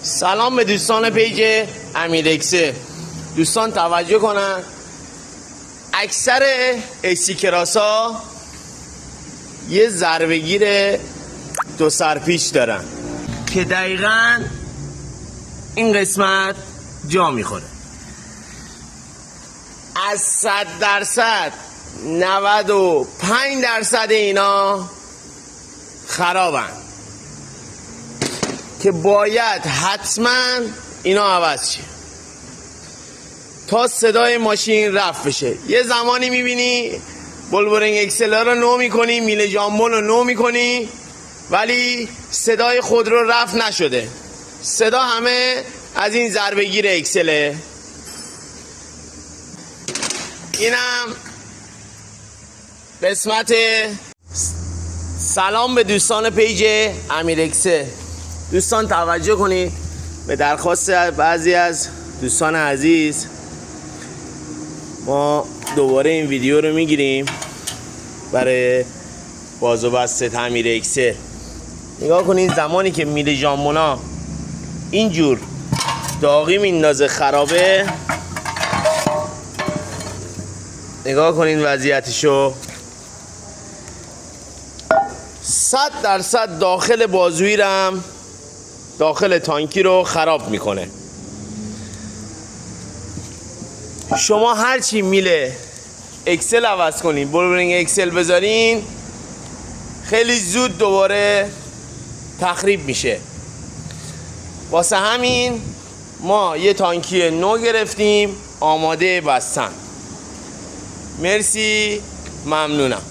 سلام به دوستان پیج امیرکسه. دوستان توجه کنن، اکثر استیکراس ها یه ضربه‌گیر دو سرپیچ دارن که دقیقاً این قسمت جا میخوره. از 100% 95% اینا خرابن که باید حتما اینا عوض شه تا صدای ماشین رفع بشه. یه زمانی میبینی بولورینگ اکسلر رو نو میکنی، میله جامبون رو نو میکنی، ولی صدای خودرو رفع نشده. صدا همه از این ضربه‌گیر اکسله. اینم قسمت سلام به دوستان پیج امیرکسه. دوستان توجه کنید به درخواست بعضی از دوستان عزیز، ما دوباره این ویدیو رو میگیریم برای باز و بست امیرکسه. نگاه کنید، زمانی که میله ژامبونا اینجور داغی میندازه خرابه، نگاه کنید وضعیتشو. 100% داخل بازویرم، داخل تانکی رو خراب میکنه. شما هرچی میله اکسل عوض کنین، بولورینگ اکسل بذارین، خیلی زود دوباره تخریب میشه. واسه همین ما یه تانکی نو گرفتیم آماده بستن. مرسی، ممنونم.